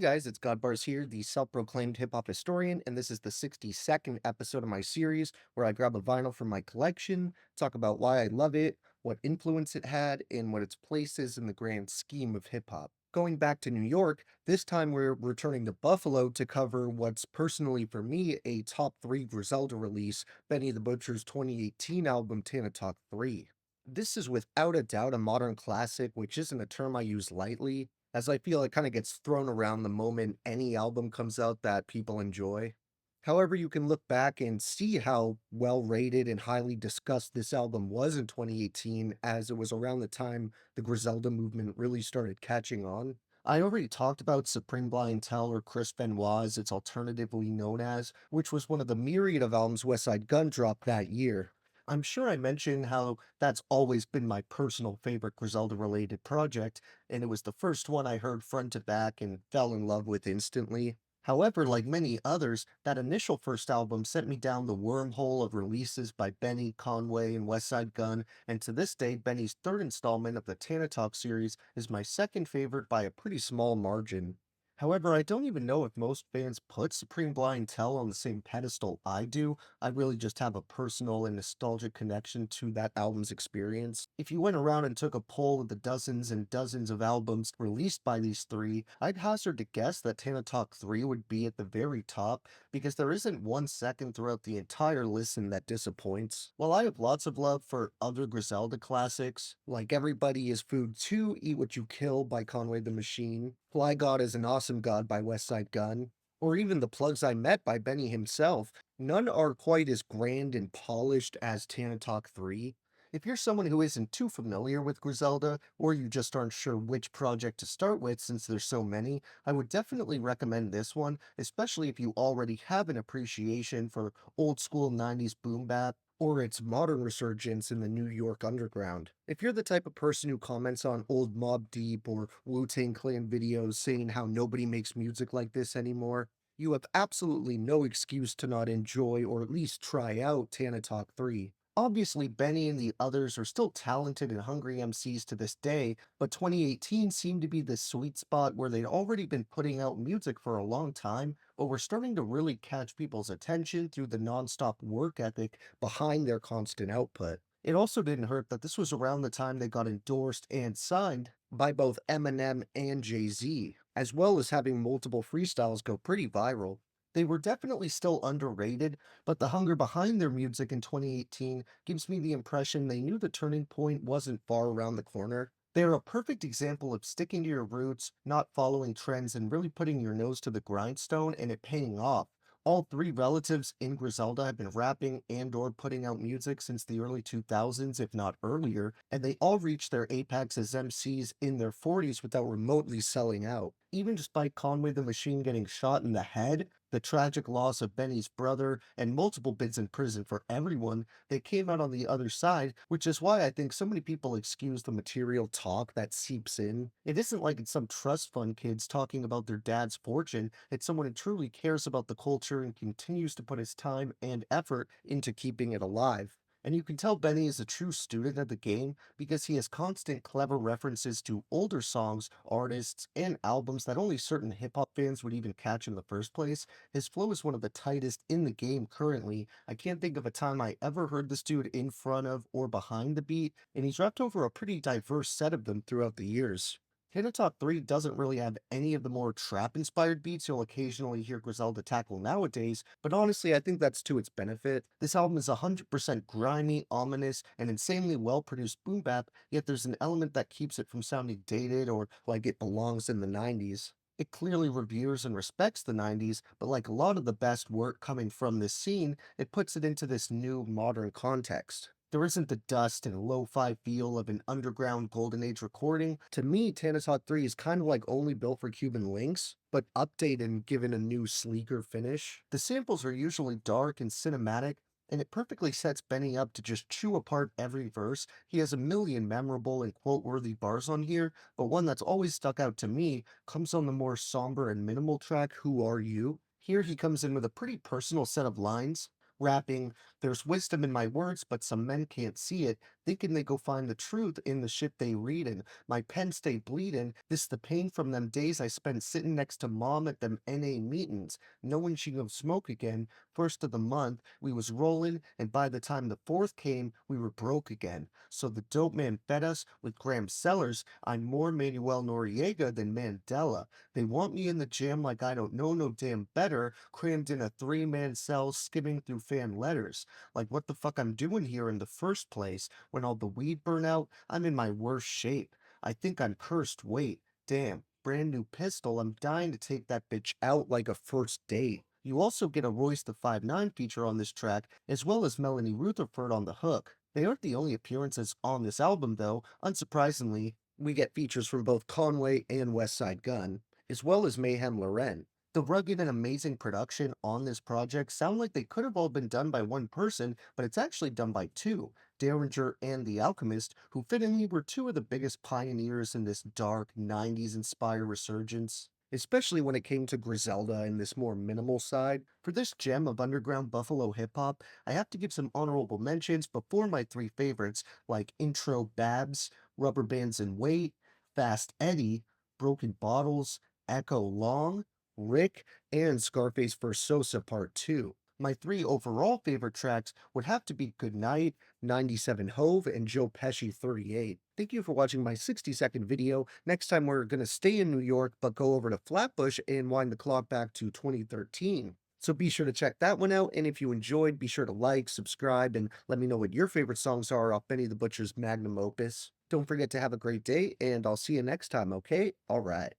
Hey guys, it's Godbars here, the self-proclaimed hip-hop historian, and this is the 62nd episode of my series where I grab a vinyl from my collection, talk about why I love it, what influence it had, and what its place is in the grand scheme of hip-hop. Going back to New York, this time we're returning to Buffalo to cover what's personally for me a top 3 Griselda release, Benny the Butcher's 2018 album Tana 3. This is without a doubt a modern classic, which isn't a term I use lightly, as I feel it kind of gets thrown around the moment any album comes out that people enjoy. However, you can look back and see how well rated and highly discussed this album was in 2018, as it was around the time the Griselda movement really started catching on. I already talked about Supreme Blientele, or Chris Benoit as it's alternatively known as, which was one of the myriad of albums West Side Gun dropped that year. I'm sure I mentioned how that's always been my personal favorite Griselda related project, and it was the first one I heard front to back and fell in love with instantly. However, like many others, that initial first album sent me down the wormhole of releases by Benny, Conway, and West Side Gun, and to this day, Benny's third installment of the Tana Talk series is my second favorite by a pretty small margin. However, I don't even know if most fans put Supreme Blientele on the same pedestal I do. I really just have a personal and nostalgic connection to that album's experience. If you went around and took a poll of the dozens and dozens of albums released by these three, I'd hazard to guess that Tana Talk 3 would be at the very top because there isn't one second throughout the entire listen that disappoints. While I have lots of love for other Griselda classics, like Everybody is Food 2, Eat What You Kill by Conway the Machine, Fly God is an Awesome God by West Side Gun, or even The Plugs I Met by Benny himself, none are quite as grand and polished as Tana Talk 3. If you're someone who isn't too familiar with Griselda, or you just aren't sure which project to start with since there's so many, I would definitely recommend this one, especially if you already have an appreciation for old school 90s boom bap, or its modern resurgence in the New York underground. If you're the type of person who comments on old Mobb Deep or Wu-Tang Clan videos saying how nobody makes music like this anymore, you have absolutely no excuse to not enjoy or at least try out Tana Talk 3. Obviously, Benny and the others are still talented and hungry MCs to this day, but 2018 seemed to be the sweet spot where they'd already been putting out music for a long time, but were starting to really catch people's attention through the nonstop work ethic behind their constant output. It also didn't hurt that this was around the time they got endorsed and signed by both Eminem and Jay-Z, as well as having multiple freestyles go pretty viral. They were definitely still underrated, but the hunger behind their music in 2018 gives me the impression they knew the turning point wasn't far around the corner. They're a perfect example of sticking to your roots, not following trends, and really putting your nose to the grindstone and it paying off. All three relatives in Griselda have been rapping and or putting out music since the early 2000s, if not earlier, and they all reached their apex as MCs in their 40s without remotely selling out. Even despite Conway the Machine getting shot in the head, the tragic loss of Benny's brother, and multiple bids in prison for everyone, they came out on the other side, which is why I think so many people excuse the material talk that seeps in. It isn't like it's some trust fund kids talking about their dad's fortune, it's someone who truly cares about the culture and continues to put his time and effort into keeping it alive. And you can tell Benny is a true student of the game because he has constant clever references to older songs, artists, and albums that only certain hip hop fans would even catch in the first place. His flow is one of the tightest in the game currently. I can't think of a time I ever heard this dude in front of or behind the beat, and he's rapped over a pretty diverse set of them throughout the years. Hit Talk 3 doesn't really have any of the more trap inspired beats you'll occasionally hear Griselda tackle nowadays, but honestly, I think that's to its benefit. This album is 100% grimy, ominous, and insanely well produced boom bap, yet there's an element that keeps it from sounding dated or like it belongs in the 90s. It clearly reveres and respects the 90s, but like a lot of the best work coming from this scene, it puts it into this new modern context. There isn't the dust and lo-fi feel of an underground golden age recording. To me, Tana Talk 3 is kind of like only built for Cuban links, but updated and given a new sleeker finish. The samples are usually dark and cinematic, and it perfectly sets Benny up to just chew apart every verse. He has a million memorable and quote-worthy bars on here, but one that's always stuck out to me comes on the more somber and minimal track, Who Are You? Here he comes in with a pretty personal set of lines, rapping, "There's wisdom in my words, but some men can't see it. thinking they go find the truth in the shit they readin'. My pen stay bleedin', this the pain from them days I spent sitting next to mom at them NA meetings, knowing she gonna smoke again. First of the month, we was rollin', and by the time the fourth came, we were broke again. So the dope man fed us with Graham Sellers. I'm more Manuel Noriega than Mandela. They want me in the jam like I don't know no damn better, crammed in a three-man cell skimming through fan letters. Like what the fuck I'm doing here in the first place? When all the weed burn out, I'm in my worst shape. I think I'm cursed. Wait, damn, brand new pistol. I'm dying to take that bitch out like a first date. You also get a Royce the 5'9" feature on this track, as well as Melanie Rutherford on the hook. They aren't the only appearances on this album, though. Unsurprisingly, we get features from both Conway and Westside Gunn, as well as Mayhem Loren. The rugged and amazing production on this project sound like they could have all been done by one person, but it's actually done by two, Derringer and The Alchemist, who fittingly were two of the biggest pioneers in this dark 90s inspired resurgence, especially when it came to Griselda and this more minimal side. For this gem of underground Buffalo hip hop, I have to give some honorable mentions before my three favorites, like Intro Babs, Rubber Bands and Weight, Fast Eddie, Broken Bottles, Echo Long, Rick, and Scarface vs. Sosa Part 2. My three overall favorite tracks would have to be Goodnight, 97 Hove, and Joe Pesci 38. Thank you for watching my 60-second video. Next time we're going to stay in New York, but go over to Flatbush and wind the clock back to 2013. So be sure to check that one out, and if you enjoyed, be sure to like, subscribe, and let me know what your favorite songs are off Benny the Butcher's magnum opus. Don't forget to have a great day, and I'll see you next time, okay? Alright.